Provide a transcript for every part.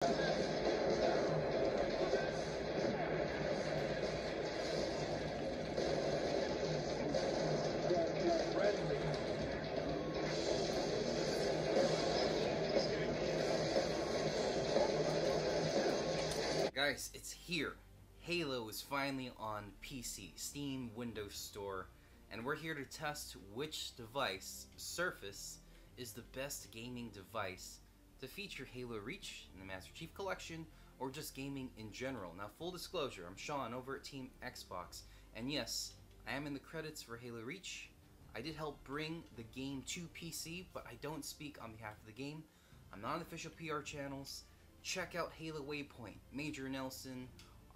Guys, it's here. Halo is finally on PC, Steam, Windows Store, and we're here to test which device, Surface, is the best gaming device to feature Halo Reach in the Master Chief Collection, or just gaming in general. Now, full disclosure, I'm Sean over at Team Xbox, and yes, I am in the credits for Halo Reach. I did help bring the game to PC, but I don't speak on behalf of the game. I'm not on the official PR channels. Check out Halo Waypoint, Major Nelson,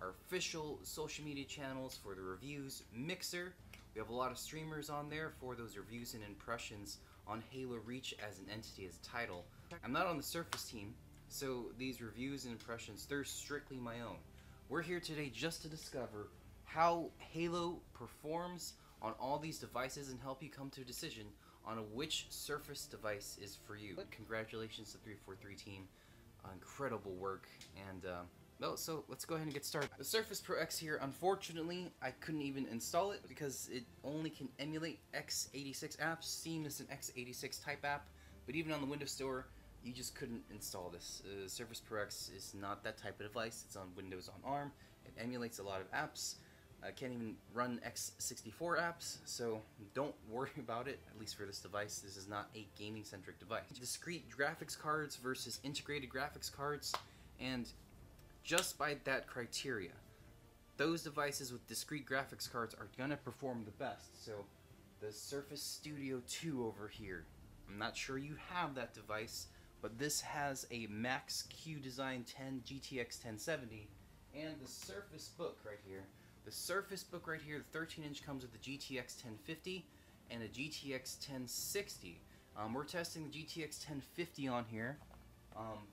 our official social media channels for the reviews, Mixer. We have a lot of streamers on there for those reviews and impressions on Halo Reach as an entity, as a title. I'm not on the Surface team, so these reviews and impressions, they're strictly my own. We're here today just to discover how Halo performs on all these devices and help you come to a decision on which Surface device is for you. Congratulations to the 343 team. Incredible work, and so let's go ahead and get started. The Surface Pro X here, unfortunately, I couldn't even install it because it only can emulate x86 apps. Steam is an x86 type app, but even on the Windows Store, you just couldn't install this. Surface Pro X is not that type of device. It's on Windows on ARM. It emulates a lot of apps. Can't even run x64 apps, so don't worry about it, at least for this device. This is not a gaming-centric device. Discrete graphics cards versus integrated graphics cards, and just by that criteria, those devices with discrete graphics cards are gonna perform the best. So the Surface Studio 2 over here, I'm not sure you have that device, but this has a MaxQ Design 10 GTX 1070, and the Surface Book right here. The Surface Book right here, the 13-inch, comes with the GTX 1050 and a GTX 1060. We're testing the GTX 1050 on here,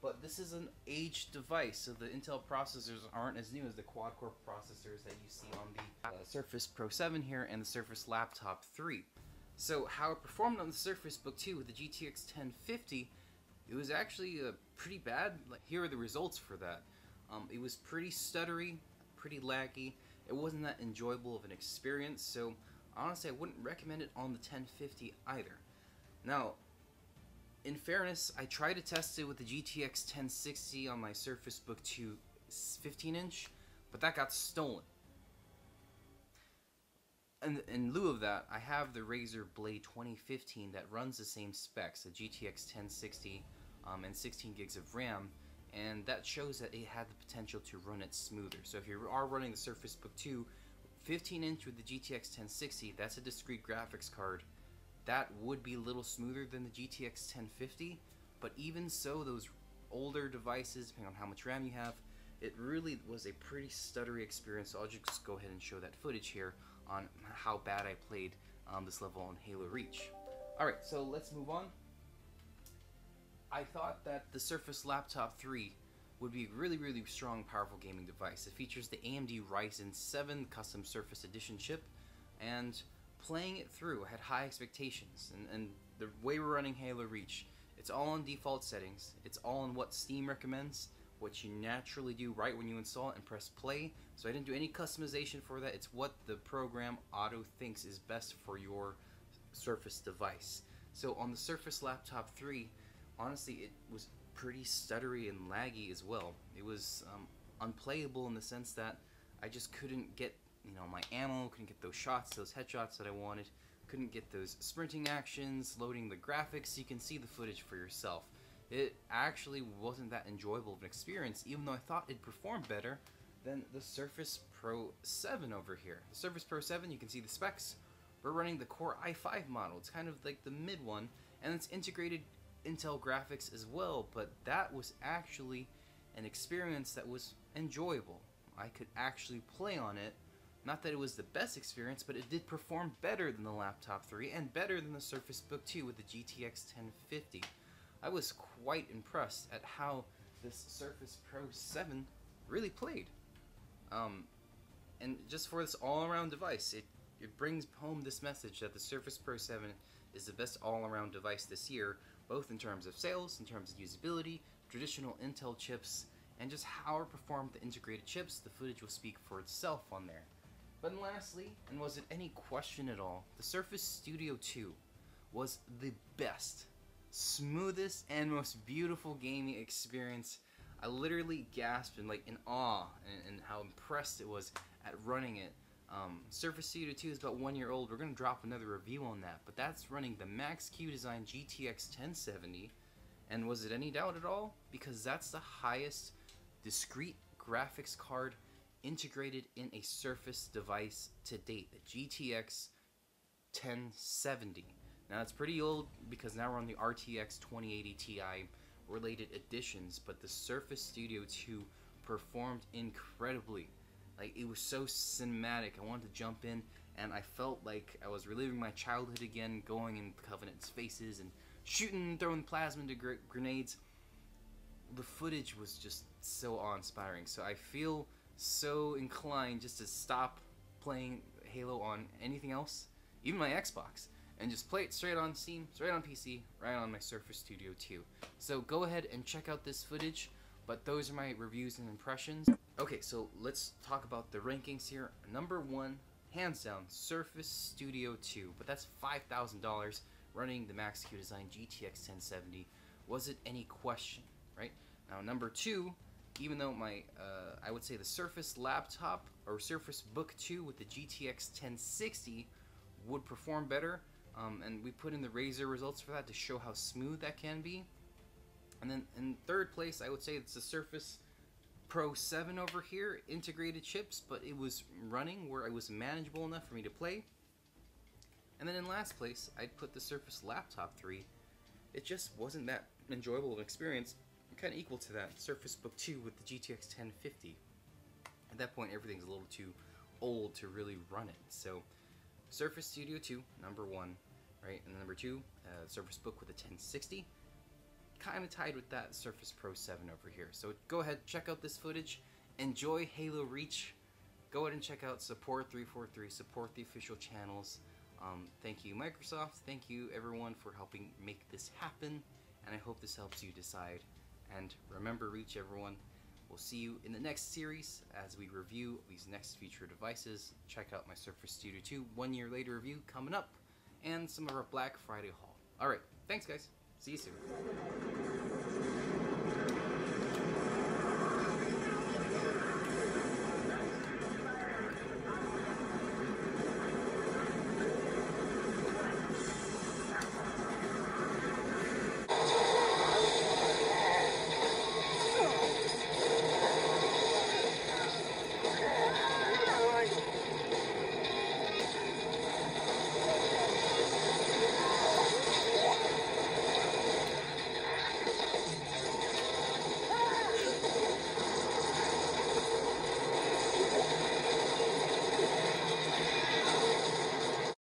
but this is an aged device, so the Intel processors aren't as new as the quad-core processors that you see on the Surface Pro 7 here and the Surface Laptop 3. So how it performed on the Surface Book 2 with the GTX 1050, it was actually pretty bad. Here are the results for that. It was pretty stuttery, pretty laggy. It wasn't that enjoyable of an experience, so honestly I wouldn't recommend it on the 1050 either. Now, in fairness, I tried to test it with the GTX 1060 on my Surface Book 2 15-inch, but that got stolen. And in lieu of that, I have the Razer Blade 2015 that runs the same specs, the GTX 1060 and 16 gigs of RAM, and that shows that it had the potential to run it smoother. So if you are running the Surface Book 2 15-inch with the GTX 1060, that's a discrete graphics card, that would be a little smoother than the GTX 1050, but even so, those older devices, depending on how much RAM you have, it really was a pretty stuttery experience. So I'll just go ahead and show that footage here on how bad I played this level on Halo Reach. Alright, so let's move on. I thought that the Surface Laptop 3 would be a really strong, powerful gaming device. It features the AMD Ryzen 7 Custom Surface Edition chip, and playing it through, I had high expectations. And the way we're running Halo Reach, it's all on default settings, it's all on what Steam recommends, what you naturally do right when you install it and press play. So I didn't do any customization for that. It's what the program auto thinks is best for your Surface device. So on the Surface Laptop 3, honestly, it was pretty stuttery and laggy as well. It was unplayable in the sense that I just couldn't get, my ammo, couldn't get those shots, those headshots that I wanted, couldn't get those sprinting actions, loading the graphics. You can see the footage for yourself. It actually wasn't that enjoyable of an experience, even though I thought it performed better than the Surface Pro 7 over here. The Surface Pro 7, you can see the specs. We're running the Core i5 model. It's kind of like the mid one, and it's integrated Intel graphics as well, but that was actually an experience that was enjoyable. I could actually play on it. Not that it was the best experience, but it did perform better than the Laptop 3 and better than the Surface Book 2 with the GTX 1050. I was quite impressed at how this Surface Pro 7 really played. And just for this all-around device, it brings home this message that the Surface Pro 7 is the best all-around device this year, both in terms of sales, in terms of usability, traditional Intel chips, and just how it performed the integrated chips. The footage will speak for itself on there. But lastly, and was it any question at all, the Surface Studio 2 was the best, smoothest, and most beautiful gaming experience. I literally gasped in awe and how impressed it was at running it. Surface Studio 2 is about 1 year old. We're going to drop another review on that, but that's running the MaxQ design GTX 1070. And was it any doubt at all? Because that's the highest discrete graphics card integrated in a Surface device to date, the GTX 1070. Now it's pretty old because now we're on the RTX 2080 Ti related editions, but the Surface Studio 2 performed incredibly. Like, it was so cinematic. I wanted to jump in, and I felt like I was reliving my childhood again, going in Covenant's faces and shooting and throwing plasma into grenades. The footage was just so awe-inspiring, so I feel so inclined just to stop playing Halo on anything else, even my Xbox, and just play it straight on Steam, straight on PC, right on my Surface Studio 2. So go ahead and check out this footage, but those are my reviews and impressions. Okay, so let's talk about the rankings here. Number 1, hands down, Surface Studio 2, but that's $5,000 running the MaxQ design GTX 1070. Was it any question, right? Now, number 2, even though my, I would say the Surface laptop or Surface Book 2 with the GTX 1060 would perform better, and we put in the Razer results for that to show how smooth that can be. And then in third place, I would say it's the Surface Pro 7 over here, integrated chips, but it was running where it was manageable enough for me to play. And then in last place, I'd put the Surface Laptop 3. It just wasn't that enjoyable of an experience, kind of equal to that Surface Book 2 with the GTX 1050. At that point, everything's a little too old to really run it. So, Surface Studio 2, number 1, right? And number 2, Surface Book with a 1060. Kind of tied with that Surface Pro 7 over here. So go ahead, check out this footage, enjoy Halo Reach, go ahead and check out Support 343, support the official channels. Thank you Microsoft, thank you everyone for helping make this happen, and I hope this helps you decide. And remember, Reach everyone, we'll see you in the next series as we review these next future devices. Check out my Surface Studio 2 1 year later review coming up, and some of our Black Friday haul. Alright, thanks guys, see you soon.